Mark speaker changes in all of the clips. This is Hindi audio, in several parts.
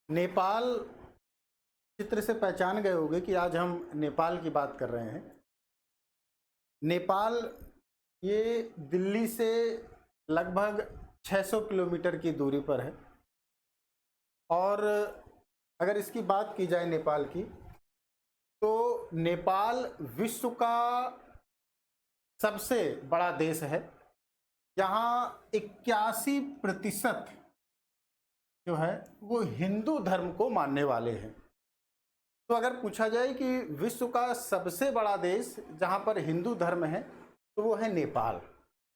Speaker 1: नेपाल चित्र से पहचान गए होंगे कि आज हम नेपाल की बात कर रहे हैं। नेपाल ये दिल्ली से लगभग 600 किलोमीटर की दूरी पर है और अगर इसकी बात की जाए नेपाल की, तो नेपाल विश्व का सबसे बड़ा देश है। यहाँ 81% जो है वो हिंदू धर्म को मानने वाले हैं। तो अगर पूछा जाए कि विश्व का सबसे बड़ा देश जहाँ पर हिंदू धर्म है तो वो है नेपाल।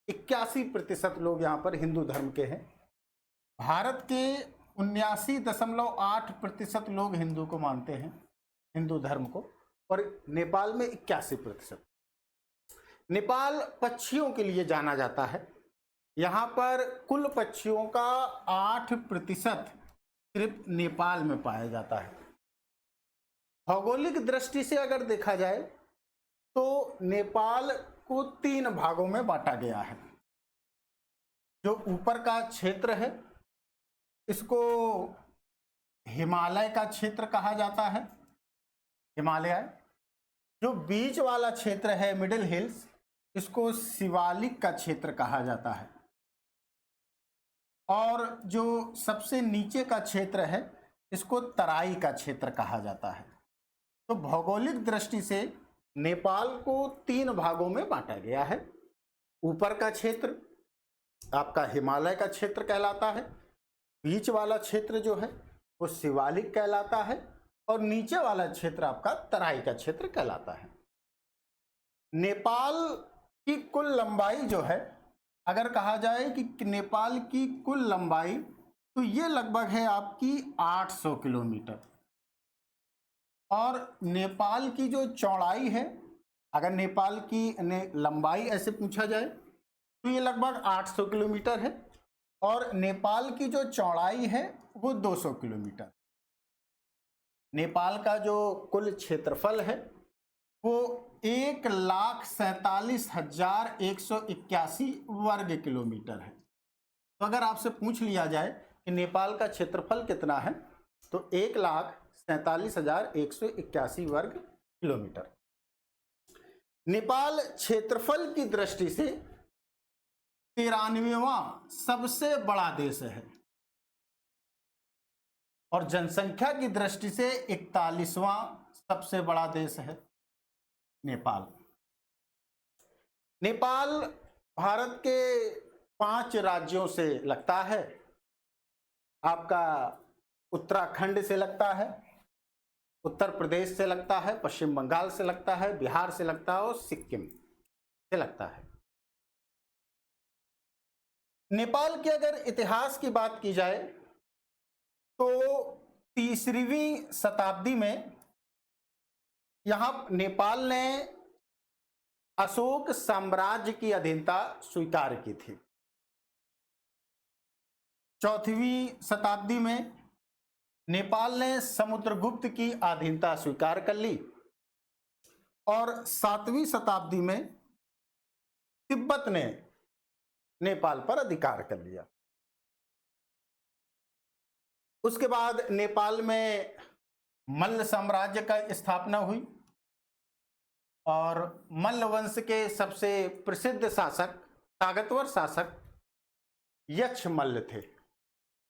Speaker 1: 81% लोग यहाँ पर हिंदू धर्म के हैं। भारत के 79.8% लोग हिंदू को मानते हैं, हिंदू धर्म को, और नेपाल में 81%। नेपाल पक्षियों के लिए जाना जाता है। यहाँ पर कुल पक्षियों का 8% सिर्फ नेपाल में पाया जाता है। भौगोलिक दृष्टि से अगर देखा जाए तो नेपाल को 3 भागों में बांटा गया है। जो ऊपर का क्षेत्र है इसको हिमालय का क्षेत्र कहा जाता है, हिमालय। जो बीच वाला क्षेत्र है मिडिल हिल्स, इसको शिवालिक का क्षेत्र कहा जाता है। और जो सबसे नीचे का क्षेत्र है इसको तराई का क्षेत्र कहा जाता है। तो भौगोलिक दृष्टि से नेपाल को 3 भागों में बांटा गया है। ऊपर का क्षेत्र आपका हिमालय का क्षेत्र कहलाता है, बीच वाला क्षेत्र जो है वो शिवालिक कहलाता है, और नीचे वाला क्षेत्र आपका तराई का क्षेत्र कहलाता है। नेपाल की कुल लंबाई जो है, अगर कहा जाए कि नेपाल की कुल लंबाई, तो ये लगभग है आपकी 800 किलोमीटर। और नेपाल की जो चौड़ाई है, अगर नेपाल की लंबाई ऐसे पूछा जाए तो ये लगभग 800 किलोमीटर है, और नेपाल की जो चौड़ाई है वो 200 किलोमीटर। नेपाल का जो कुल क्षेत्रफल है वो 1,47,181 वर्ग किलोमीटर है। तो अगर आपसे पूछ लिया जाए कि नेपाल का क्षेत्रफल कितना है, तो 1,47,181 वर्ग किलोमीटर। नेपाल क्षेत्रफल की दृष्टि से 93वां सबसे बड़ा देश है, और जनसंख्या की दृष्टि से 41वां सबसे बड़ा देश है नेपाल। नेपाल भारत के 5 राज्यों से लगता है। आपका उत्तराखंड से लगता है, उत्तर प्रदेश से लगता है, पश्चिम बंगाल से लगता है, बिहार से लगता है, और सिक्किम से लगता है। नेपाल के अगर इतिहास की बात की जाए तो 3वीं शताब्दी में यहां नेपाल ने अशोक साम्राज्य की अधीनता स्वीकार की थी। 4वीं शताब्दी में नेपाल ने समुद्रगुप्त की अधीनता स्वीकार कर ली, और 7वीं शताब्दी में तिब्बत ने नेपाल पर अधिकार कर लिया। उसके बाद नेपाल में मल्ल साम्राज्य का स्थापना हुई, और मल्ल वंश के सबसे प्रसिद्ध शासक, ताकतवर शासक यक्षमल्ल थे।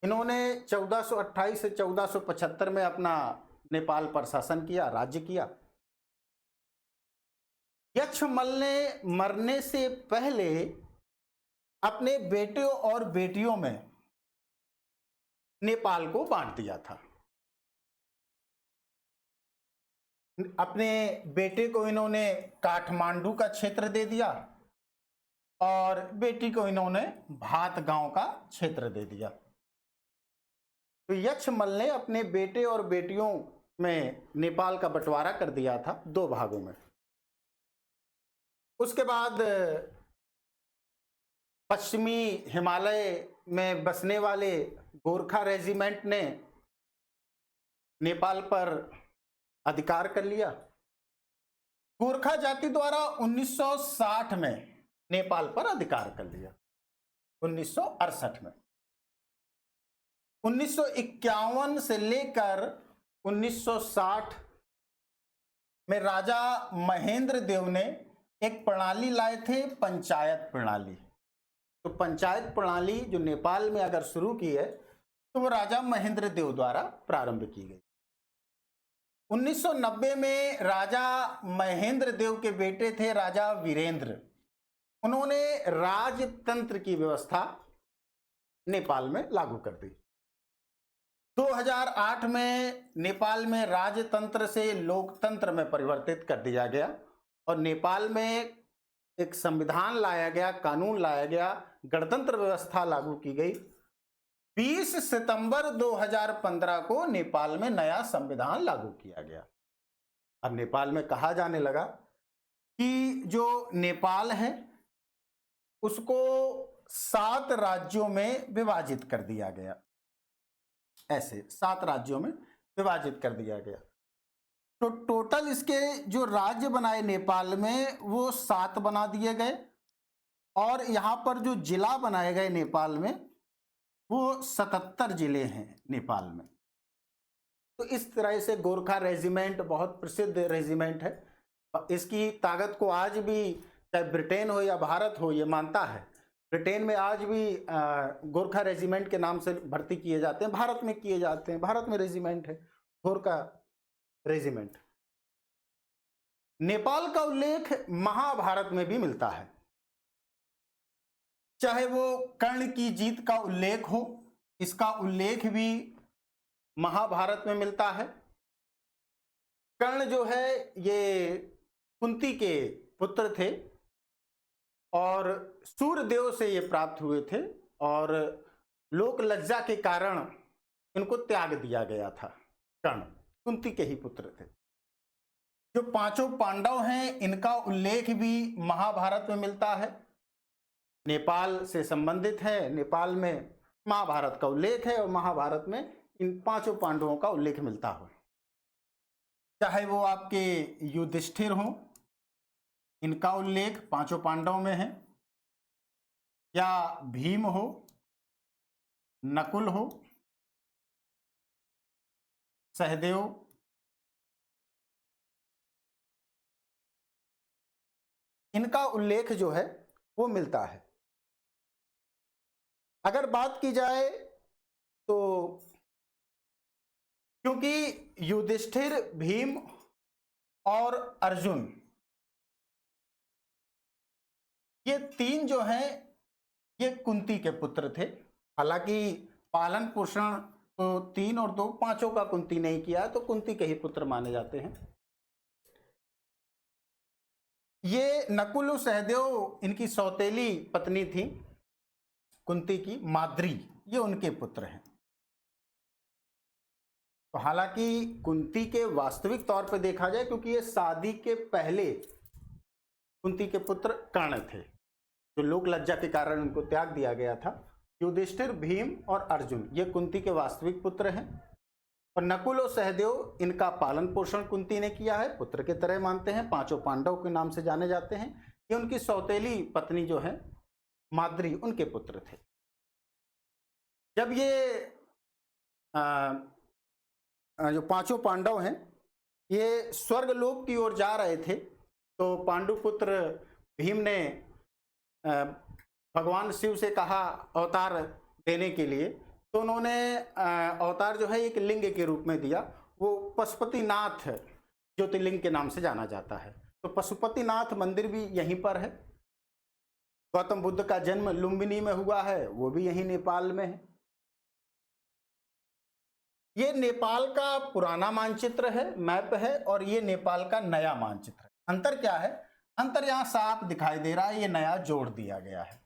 Speaker 1: इन्होंने 1428 से 1475 में अपना नेपाल पर शासन किया, राज्य किया। यक्षमल्ल ने मरने से पहले अपने बेटों और बेटियों में नेपाल को बांट दिया था। अपने बेटे को इन्होंने काठमांडू का क्षेत्र दे दिया, और बेटी को इन्होंने भात गांव का क्षेत्र दे दिया। तो यक्षमल्ल ने अपने बेटे और बेटियों में नेपाल का बंटवारा कर दिया था 2 भागों में। उसके बाद पश्चिमी हिमालय में बसने वाले गोरखा रेजिमेंट ने नेपाल पर अधिकार कर लिया। गोरखा जाति द्वारा 1960 में नेपाल पर अधिकार कर लिया, 1968 में। 1951 से लेकर 1960 में राजा महेंद्र देव ने एक प्रणाली लाए थे, पंचायत प्रणाली। तो पंचायत प्रणाली जो नेपाल में अगर शुरू की है तो वो राजा महेंद्र देव द्वारा प्रारंभ की गई। 1990 में राजा महेंद्र देव के बेटे थे राजा वीरेंद्र, उन्होंने राजतंत्र की व्यवस्था नेपाल में लागू कर दी। 2008 में नेपाल में राजतंत्र से लोकतंत्र में परिवर्तित कर दिया गया और नेपाल में एक संविधान लाया गया, कानून लाया गया, गणतंत्र व्यवस्था लागू की गई। 20 सितंबर 2015 को नेपाल में नया संविधान लागू किया गया। अब नेपाल में कहा जाने लगा कि जो नेपाल है उसको 7 राज्यों में विभाजित कर दिया गया। ऐसे 7 राज्यों में विभाजित कर दिया गया। तो टोटल इसके जो राज्य बनाए नेपाल में वो 7 बना दिए गए और यहाँ पर जो जिला बनाए गए नेपाल में वो 77 जिले हैं नेपाल में। तो इस तरह से गोरखा रेजिमेंट बहुत प्रसिद्ध रेजिमेंट है। इसकी ताकत को आज भी चाहे ब्रिटेन हो या भारत हो ये मानता है। ब्रिटेन में आज भी गोरखा रेजिमेंट के नाम से भर्ती किए जाते हैं, भारत में किए जाते हैं। भारत में रेजिमेंट है गोरखा रेजिमेंट। नेपाल का उल्लेख महाभारत में भी मिलता है, चाहे वो कर्ण की जीत का उल्लेख हो, इसका उल्लेख भी महाभारत में मिलता है। कर्ण जो है ये कुंती के पुत्र थे और सूर्यदेव से ये प्राप्त हुए थे और लोक लज्जा के कारण इनको त्याग दिया गया था। कर्ण कुंती के ही पुत्र थे। जो 5 पांडव हैं इनका उल्लेख भी महाभारत में मिलता है, नेपाल से संबंधित है। नेपाल में महाभारत का उल्लेख है और महाभारत में इन 5 पांडवों का उल्लेख मिलता हो। चाहे वो आपके युधिष्ठिर हों, इनका उल्लेख 5 पांडवों में है, या भीम हो, नकुल हो, सहदेव, इनका उल्लेख जो है वो मिलता है। अगर बात की जाए तो क्योंकि युधिष्ठिर, भीम और अर्जुन ये 3 जो हैं ये कुंती के पुत्र थे। हालांकि पालन पोषण तो 3 और 2 5 का कुंती नहीं किया तो कुंती के ही पुत्र माने जाते हैं। ये नकुल सहदेव इनकी सौतेली पत्नी थी कुंती की, माद्री, ये उनके पुत्र हैं। तो हालांकि कुंती के वास्तविक तौर पर देखा जाए, क्योंकि ये शादी के पहले कुंती के पुत्र कर्ण थे जो लोक लज्जा के कारण उनको त्याग दिया गया था। युधिष्ठिर, भीम और अर्जुन ये कुंती के वास्तविक पुत्र हैं और नकुल और सहदेव इनका पालन पोषण कुंती ने किया है, पुत्र के तरह मानते हैं। 5 पांडव के नाम से जाने जाते हैं। ये उनकी सौतेली पत्नी जो है माद्री, उनके पुत्र थे। जब ये जो 5 पांडव हैं ये स्वर्गलोक की ओर जा रहे थे तो पांडुपुत्र भीम ने भगवान शिव से कहा अवतार देने के लिए, तो उन्होंने अवतार जो है एक लिंग के रूप में दिया। वो पशुपतिनाथ ज्योतिर्लिंग के नाम से जाना जाता है। तो पशुपतिनाथ मंदिर भी यहीं पर है। गौतम बुद्ध का जन्म लुम्बिनी में हुआ है, वो भी यहीं नेपाल में है। ये नेपाल का पुराना मानचित्र है, मैप है, और ये नेपाल का नया मानचित्र है। अंतर क्या है? अंतर यहां साफ दिखाई दे रहा है, ये नया जोड़ दिया गया है।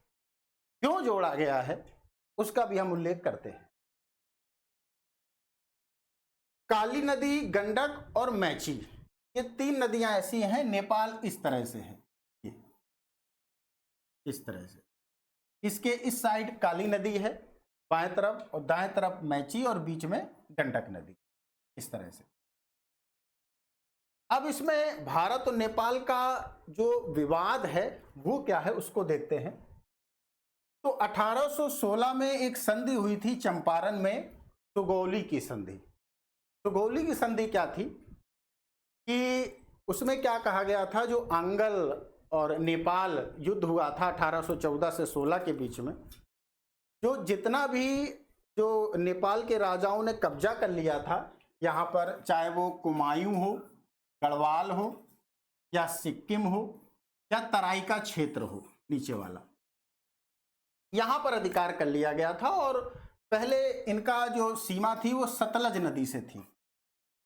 Speaker 1: क्यों जोड़ा गया है उसका भी हम उल्लेख करते हैं। काली नदी, गंडक और मैची, ये 3 नदियां ऐसी हैं। नेपाल इस तरह से है, ये इस तरह से। इसके इस साइड काली नदी है बाएं तरफ, और दाएं तरफ मैची, और बीच में गंडक नदी, इस तरह से। अब इसमें भारत और नेपाल का जो विवाद है वो क्या है उसको देखते हैं। तो 1816 में एक संधि हुई थी चंपारण में सुगौली की संधि। सुगौली की संधि क्या थी कि उसमें क्या कहा गया था, जो आंगल और नेपाल युद्ध हुआ था 1814 से 16 के बीच में, जो जितना भी जो नेपाल के राजाओं ने कब्जा कर लिया था यहाँ पर, चाहे वो कुमायूं हो, गढ़वाल हो, या सिक्किम हो, या तराई का क्षेत्र हो नीचे वाला, यहाँ पर अधिकार कर लिया गया था। और पहले इनका जो सीमा थी वो सतलज नदी से थी।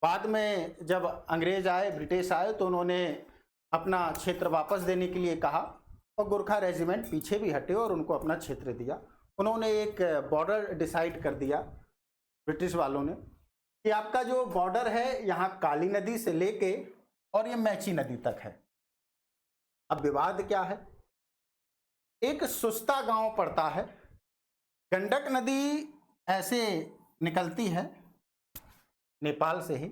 Speaker 1: बाद में जब अंग्रेज आए, ब्रिटिश आए, तो उन्होंने अपना क्षेत्र वापस देने के लिए कहा और गोरखा रेजिमेंट पीछे भी हटे और उनको अपना क्षेत्र दिया। उन्होंने एक बॉर्डर डिसाइड कर दिया ब्रिटिश वालों ने कि आपका जो बॉर्डर है यहाँ काली नदी से लेके और ये मैची नदी तक है। अब विवाद क्या है, एक सुस्ता गांव पड़ता है, गंडक नदी ऐसे निकलती है नेपाल से ही,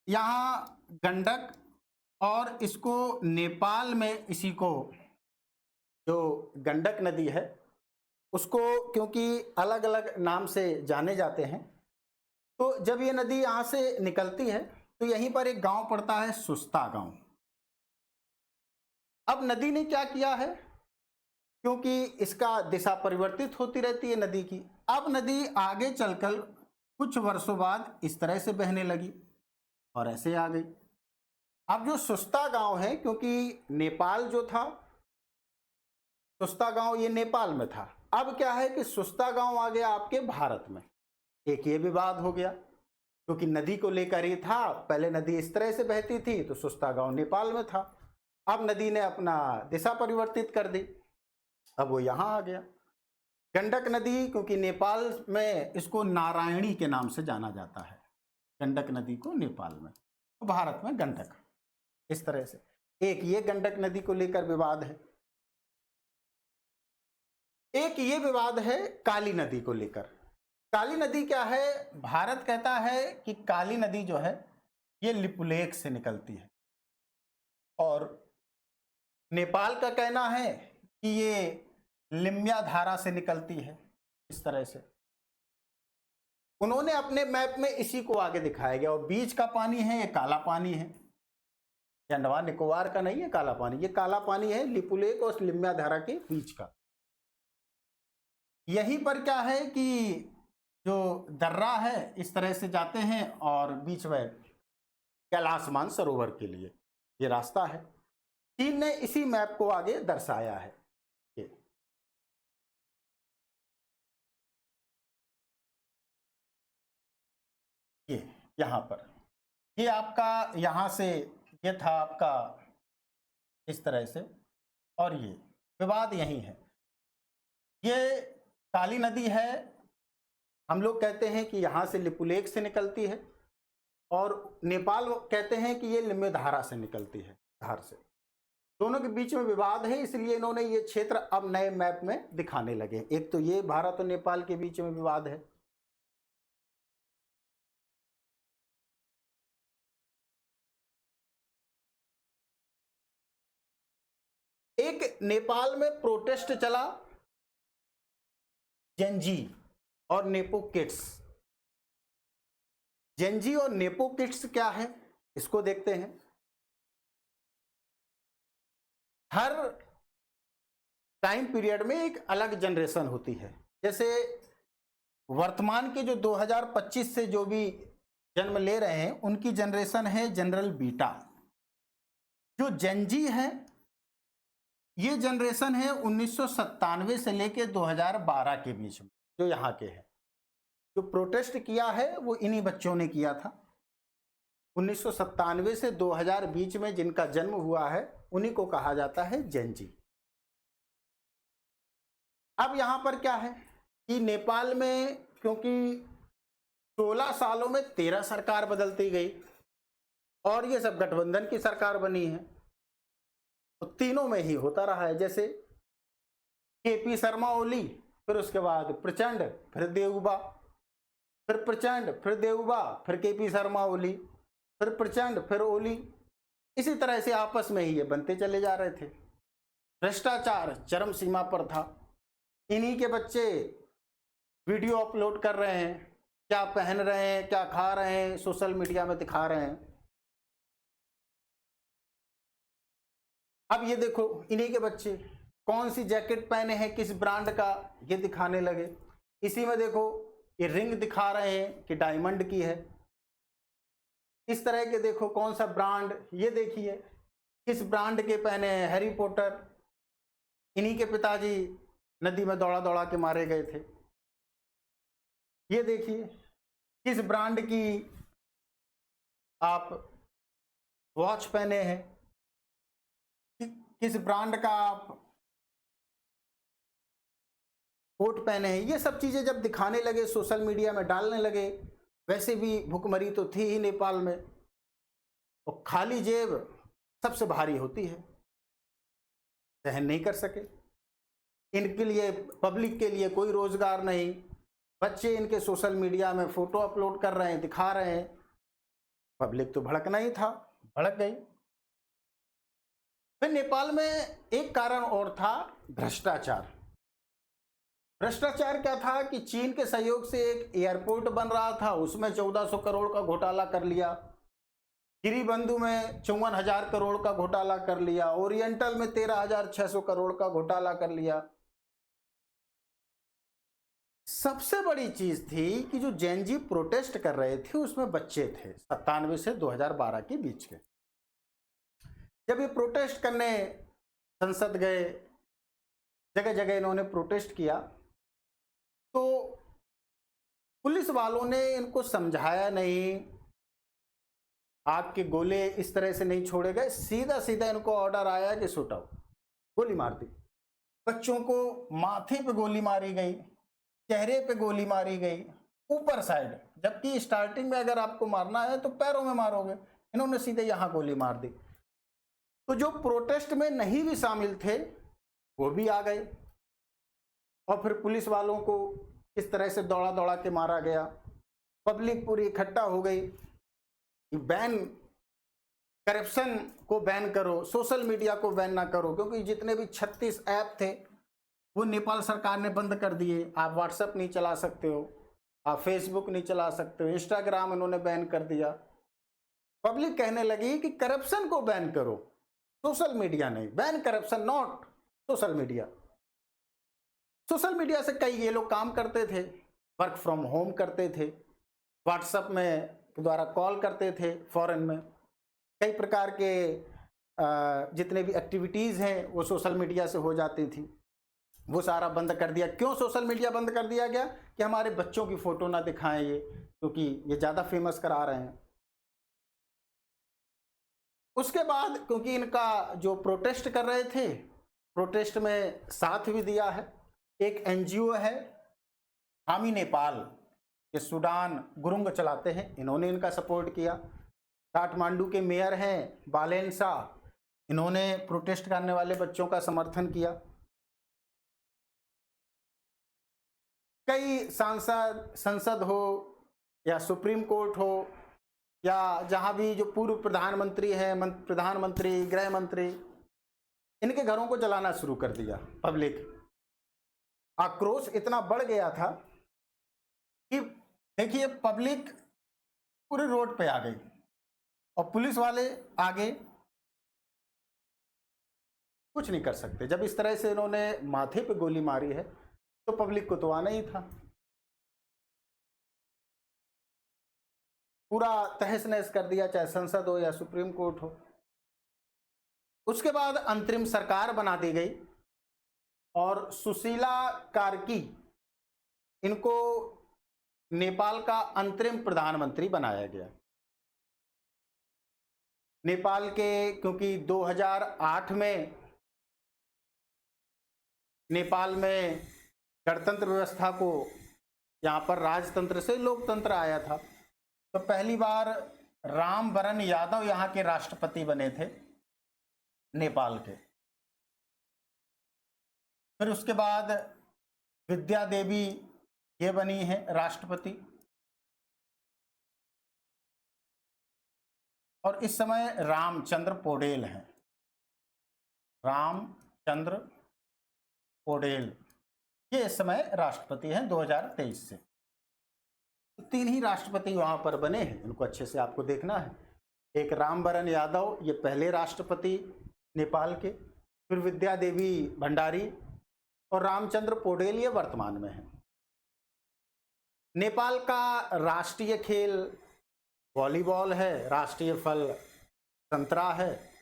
Speaker 1: यहाँ गंडक, और इसको नेपाल में इसी को जो गंडक नदी है उसको क्योंकि अलग अलग नाम से जाने जाते हैं, तो जब ये नदी यहाँ से निकलती है तो यहीं पर एक गांव पड़ता है सुस्ता गांव। अब नदी ने क्या किया है, क्योंकि इसका दिशा परिवर्तित होती रहती है नदी की, अब नदी आगे चलकर कुछ वर्षों बाद इस तरह से बहने लगी और ऐसे आ गई। अब जो सुस्ता गांव है, क्योंकि नेपाल जो था, सुस्ता गांव ये नेपाल में था, अब क्या है कि सुस्ता गांव आ गया आपके भारत में। एक ये विवाद हो गया क्योंकि नदी को लेकर ही था, पहले नदी इस तरह से बहती थी तो सुस्ता गांव नेपाल में था, अब नदी ने अपना दिशा परिवर्तित कर दी, अब वो यहाँ आ गया। गंडक नदी, क्योंकि नेपाल में इसको नारायणी के नाम से जाना जाता है, गंडक नदी को नेपाल में, तो भारत में गंडक, इस तरह से एक ये गंडक नदी को लेकर विवाद है। एक ये विवाद है काली नदी को लेकर। काली नदी क्या है, भारत कहता है कि काली नदी जो है ये लिपुलेख से निकलती है, और नेपाल का कहना है कि ये लिम्या धारा से निकलती है। इस तरह से उन्होंने अपने मैप में इसी को आगे दिखाया गया, और बीच का पानी है ये काला पानी है, अंडमान निकोबार का नहीं है काला पानी, ये काला पानी है लिपुलेख और लिम्या धारा के बीच का। यहीं पर क्या है कि जो दर्रा है इस तरह से जाते हैं और बीच में कैलाश मानसरोवर के लिए ये रास्ता है। चीन ने इसी मैप को आगे दर्शाया है। ये यहाँ पर ये आपका यहाँ से ये था आपका इस तरह से, और ये विवाद यही है। ये काली नदी है, हम लोग कहते हैं कि यहाँ से लिपुलेख से निकलती है, और नेपाल कहते हैं कि ये लिम्य धारा से निकलती है, धार से। दोनों के बीच में विवाद है, इसलिए इन्होंने ये क्षेत्र अब नए मैप में दिखाने लगे। एक तो ये भारत और नेपाल के बीच में विवाद है। एक नेपाल में प्रोटेस्ट चला जेनजी और नेपो किड्स। जेनजी और नेपो किड्स क्या है इसको देखते हैं। हर टाइम पीरियड में एक अलग जनरेशन होती है। जैसे वर्तमान के जो 2025 से जो भी जन्म ले रहे हैं उनकी जनरेशन है जनरल बीटा। जो जेनजी है ये जनरेशन है 1997 से लेके 2012 के बीच में, जो यहाँ के हैं। जो प्रोटेस्ट किया है वो इन्हीं बच्चों ने किया था। 1997 से 2000 बीच में जिनका जन्म हुआ है उन्हीं को कहा जाता है जेनजी। अब यहाँ पर क्या है कि नेपाल में क्योंकि 16 सालों में 13 सरकार बदलती गई और ये सब गठबंधन की सरकार बनी है, तो तीनों में ही होता रहा है। जैसे केपी शर्मा ओली, फिर उसके बाद प्रचंड, फिर देउबा, फिर प्रचंड, फिर देउबा, फिर केपी शर्मा ओली, फिर प्रचंड, फिर ओली। इसी तरह से आपस में ही ये बनते चले जा रहे थे। भ्रष्टाचार चरम सीमा पर था। इन्हीं के बच्चे वीडियो अपलोड कर रहे हैं, क्या पहन रहे हैं, क्या खा रहे हैं, सोशल मीडिया में दिखा रहे हैं। अब ये देखो इन्हीं के बच्चे कौन सी जैकेट पहने हैं, किस ब्रांड का, ये दिखाने लगे। इसी में देखो ये रिंग दिखा रहे हैं कि डायमंड की है। इस तरह के देखो कौन सा ब्रांड, ये देखिए किस ब्रांड के पहने हैं, हैरी पॉटर। इन्हीं के पिताजी नदी में दौड़ा दौड़ा के मारे गए थे। ये देखिए किस ब्रांड की आप वॉच पहने हैं, किस ब्रांड का आप कोट पहने हैं। ये सब चीजें जब दिखाने लगे, सोशल मीडिया में डालने लगे, वैसे भी भुखमरी तो थी ही नेपाल में, और खाली जेब सबसे भारी होती है, सहन नहीं कर सके। इनके लिए, पब्लिक के लिए कोई रोजगार नहीं। बच्चे इनके सोशल मीडिया में फोटो अपलोड कर रहे हैं, दिखा रहे हैं। पब्लिक तो भड़कना ही था, भड़क गई। फिर नेपाल में एक कारण और था, भ्रष्टाचार। भ्रष्टाचार क्या था कि चीन के सहयोग से एक एयरपोर्ट बन रहा था, उसमें 1400 करोड़ का घोटाला कर लिया। गिरिबंधु में 54,000 करोड़ का घोटाला कर लिया। ओरिएंटल में 13,600 करोड़ का घोटाला कर लिया। सबसे बड़ी चीज थी कि जो जैन जी प्रोटेस्ट कर रहे थे उसमें बच्चे थे, 97 से 2012 के बीच के। जब ये प्रोटेस्ट करने संसद गए, जगह जगह इन्होंने प्रोटेस्ट किया, तो पुलिस वालों ने इनको समझाया नहीं, आग के गोले इस तरह से नहीं छोड़े गए, सीधा सीधा इनको ऑर्डर आया कि शूट आउट, गोली मार दी। बच्चों को माथे पे गोली मारी गई, चेहरे पे गोली मारी गई, ऊपर साइड, जबकि स्टार्टिंग में अगर आपको मारना है तो पैरों में मारोगे, इन्होंने सीधे यहां गोली मार दी। तो जो प्रोटेस्ट में नहीं भी शामिल थे वो भी आ गए, और फिर पुलिस वालों को इस तरह से दौड़ा दौड़ा के मारा गया। पब्लिक पूरी इकट्ठा हो गई, बैन, करप्शन को बैन करो, सोशल मीडिया को बैन ना करो, क्योंकि जितने भी 36 ऐप थे वो नेपाल सरकार ने बंद कर दिए। आप व्हाट्सएप नहीं चला सकते हो, आप फेसबुक नहीं चला सकते हो, इंस्टाग्राम इन्होंने बैन कर दिया। पब्लिक कहने लगी कि करप्शन को बैन करो, सोशल मीडिया नहीं, ban corruption not social media. Social media से कई ये लोग काम करते थे, वर्क फ्रॉम होम करते थे, व्हाट्सएप में के द्वारा कॉल करते थे, फॉरेन में कई प्रकार के जितने भी एक्टिविटीज़ हैं वो सोशल मीडिया से हो जाती थी। वो सारा बंद कर दिया। क्यों सोशल मीडिया बंद कर दिया गया? कि हमारे बच्चों की फ़ोटो ना दिखाएं ये, क्योंकि ये ज़्यादा फेमस करा रहे हैं। उसके बाद क्योंकि इनका जो प्रोटेस्ट कर रहे थे, प्रोटेस्ट में साथ भी दिया है एक एनजीओ है हामी नेपाल, ये सूडान गुरुंग चलाते हैं, इन्होंने इनका सपोर्ट किया। काठमांडू के मेयर हैं बालेन शाह, इन्होंने प्रोटेस्ट करने वाले बच्चों का समर्थन किया। कई सांसद, संसद हो या सुप्रीम कोर्ट हो या जहां भी जो पूर्व प्रधानमंत्री हैं, प्रधानमंत्री, गृह मंत्री, इनके घरों को जलाना शुरू कर दिया। पब्लिक आक्रोश इतना बढ़ गया था कि देखिए पब्लिक पूरे रोड पे आ गई और पुलिस वाले आगे कुछ नहीं कर सकते। जब इस तरह से इन्होंने माथे पे गोली मारी है तो पब्लिक को तो आना ही था, पूरा तहस नहस कर दिया, चाहे संसद हो या सुप्रीम कोर्ट हो। उसके बाद अंतरिम सरकार बना दी गई और सुशीला कार्की, इनको नेपाल का अंतरिम प्रधानमंत्री बनाया गया। नेपाल के, क्योंकि 2008 में नेपाल में गणतंत्र व्यवस्था को, यहाँ पर राजतंत्र से लोकतंत्र आया था, तो पहली बार रामवरण यादव यहाँ के राष्ट्रपति बने थे नेपाल के। फिर उसके बाद विद्या देवी ये बनी है राष्ट्रपति, और इस समय रामचंद्र पौडेल हैं, रामचंद्र पौडेल, ये इस समय राष्ट्रपति हैं 2023 से। तो 3 ही राष्ट्रपति वहां पर बने हैं, उनको अच्छे से आपको देखना है। एक रामवरण यादव, ये पहले राष्ट्रपति नेपाल के, फिर विद्या देवी भंडारी और रामचंद्र पौडेल, ये वर्तमान में है। नेपाल का राष्ट्रीय खेल वॉलीबॉल है, राष्ट्रीय फल संतरा है।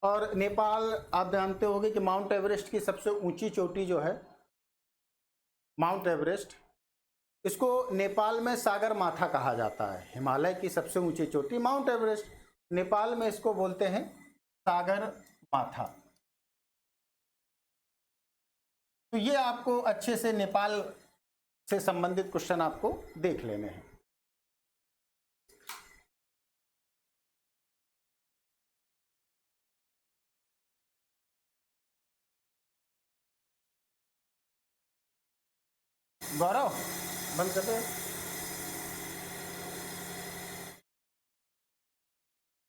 Speaker 1: और नेपाल, आप जानते होंगे कि माउंट एवरेस्ट की सबसे ऊंची चोटी जो है माउंट एवरेस्ट, इसको नेपाल में सागर माथा कहा जाता है। हिमालय की सबसे ऊंची चोटी माउंट एवरेस्ट, नेपाल में इसको बोलते हैं सागर माथा। तो ये आपको अच्छे से नेपाल से संबंधित क्वेश्चन आपको देख लेने हैं। गौरव, बंद कर दे।